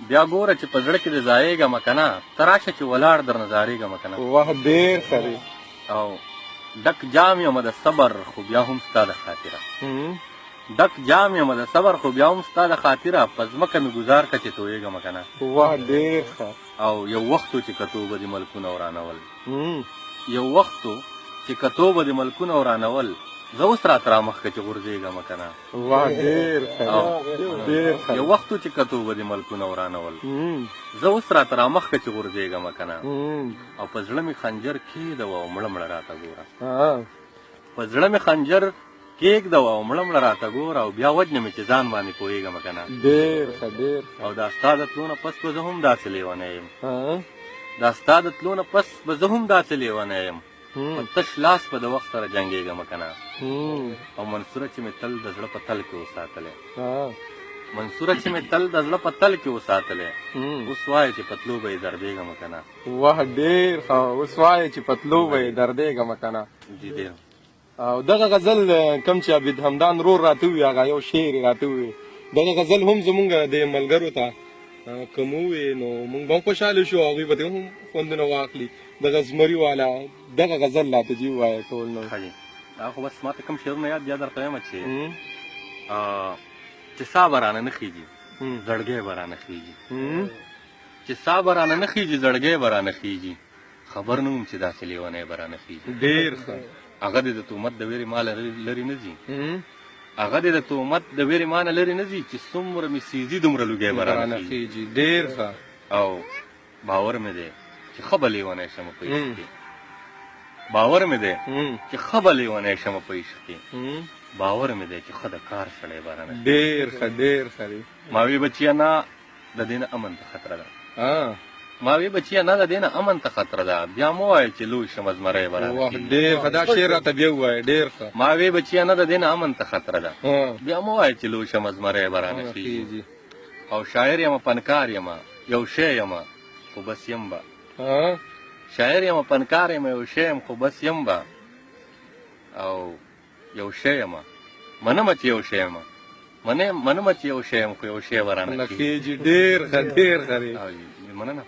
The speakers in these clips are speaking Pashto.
بیا ګوره چې په زړه کې دې ځایېږمه که نه ته راشه چې ولاړ درنه ځارېږمه که نه واه ډېر ښه دی او ډک جام یمه د صبر خو بیا هم ستا د خاطره ډک جام یمه د صبر خو بیا هم ستا د خاطره په ځمکه مې ګزار که چې تویېږمه که نه واه ډېر ښه او یو وخت و چې کتو به دې ملکونه ورانول یو وخت و چې کتو به دې ملکونه ورانول زه اوس راته رامخکه چې غورځېږمه که نه واه ډېر ښه ډېر ښه یو وخت و چې کتو به دې ملکونه ورانول زه اوس راته رامخکه چې غورځېږمه که نه او په زړه مې خنجر کېږدوه او مړه مړه راته ګوره په زړه مې خنجر کېږدوه او مړه مړه راته ګوره او بیا وجنه مې چې ځان باندې پوهېږمه که نه ډېر ښه ډېر او دا ستا د تلو نه پس به زه هم داسې لیونی یم دا ستا د تلو نه پس به زه هم داسې لیونی یم په تش لاس به د وخت سره جنګېږمه که نه او منصوره چې مې تل د زړه په تل کې وساتلی منصوره چې مې تل د زړه په تل کې وساتلی اوس وایې چې په تلو به یې دردېږمه که نه واه ډېر ښه اوس وایې چې په تلو به یې دردېږمه که نه جي ډېر او دغه غزل کوم چې عبید همدان رور راته ووي هغه یو شعر یې راته ووي دغه غزل هم زمونږ د ملګرو ته که مو ووې نو مونږ به هم خوشحاله شو هغوی به هم خوندونه واخلي دغه زمري والا دغه غزل راته جي ووایه ټول نو ښه جي دا خو بس ما ته کوم شعرونه یاد بیا درته وایم چې سا به رانه نه خیږي زړګی به رانه خیږي چې سا به رانه نه خیږي زړګی به رانه خیږي خبر نه وم چې داسې لیونی به رانه خیږي ډېر ښه هغه دې د تهمت د ویرې ما لرې نه ځي هغه دې د تهمت د ویرې ما نه لرې نه ځي چې څومره مې سیزي دومره لوګی به رانه خیږي ډېر ښه او باور مې دی چې ښه به لیونی شمه په عشق کې باور مې دی چې ښه به لیونی شمه په عشق کې باور مې دی چې ښه د کار سړی به رانه ډېر ښه ډېر ښه دی ما وی بچیه نه د دې نه امن ته خطره ده ما وی بچیه نه د دې نه امن ته خطره ده بیا مه وایه چې لوی شمه زمری به رانه واه ډېر ښه دا شعر راته بیا ووایه ډېر ښه ما وی بچیه نه د دې نه امن ته خطره ده بیا مه وایه چې لوی شمه زمری به رانه خیږي او شاعر یمه فنکار یمه یو شی یمه خو بس یم به شاعر یمه فنکار یمه یو شی یم خو بس یم به او یو شی یمه منمه چې یو شی یمه منمه چې یو شی یم خو یو شی به رانه خیږي ډېر ښه ډېر ښه دی مننه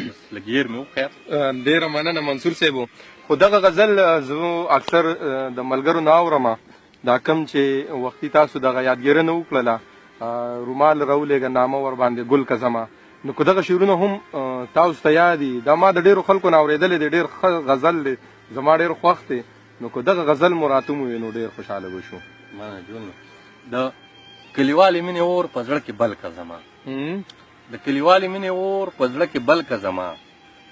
بس لږ ير مې وخیر ډېره مننه منصور صاحب خو دغه غزل زه اکثر د ملګرو نه اورم دا کوم چې وختي تاسو دغه یادګیرنه وکړله رومال راولېږه نامه ورباندې ګل کزما نو که دغه شعرونه هم تاسو ته یاد دي دا ما د ډېرو خلکو نه اورېدلی دی ډېر ښه غزل دی زما ډېر خوښ دی نو که دغه غزل مو راته ووایي نو ډېر خوشحاله به شو مننه جون د کلیوالې مینې اور په زړه کې بل که زما د کلیوالې مینې اور په زړه کې بل که زما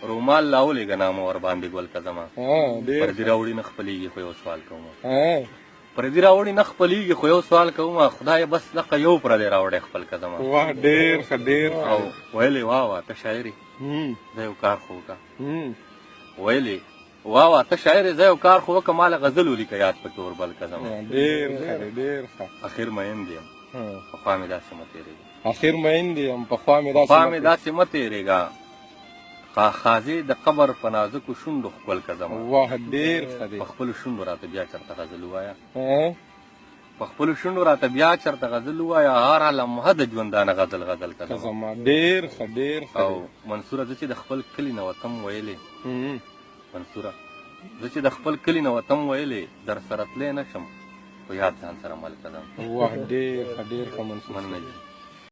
رومال راولېږه نامه ورباندې ګل که زما پردي راوړي نه خپلېږي خو یو سوال کوم پردي راوړي نه خپلېږي خو یو سوال کوم خدای بس دغه یو پردی راوړی خپل که زما واه ډېر ښه ډېر او ویلې واه ته شاعرې زه یو کار خو وکړه ویلې واه ته شاعرې زه یو کار خو وکړه ما له غزل ولیکه یاد پکې وربل که زما ډېر ښه ډېر ښه اخر میند یم پخوا مې داسې مه تېرېږه اخر میند یم پخوا مې داسې مه تېرېږه خازې د قبر په نازکو شونډو ښکل که زما واه ډېر ښه دی په خپلو شونډو راته بیا چېرته غزل ووایه په خپلو شونډو راته بیا چېرته غزل ووایه هره لمحه د ژوندانه غزل که زما ډېر ښه ډېر ښه او منصوره زه چې د خپل کلي نه وتم ویلې منصوره زه چې د خپل کلي نه وتم ویلې در سره تلی نه شم خو یاد ځان سره مل که زم واه ډېر ښه ډېر ښه منصور مننه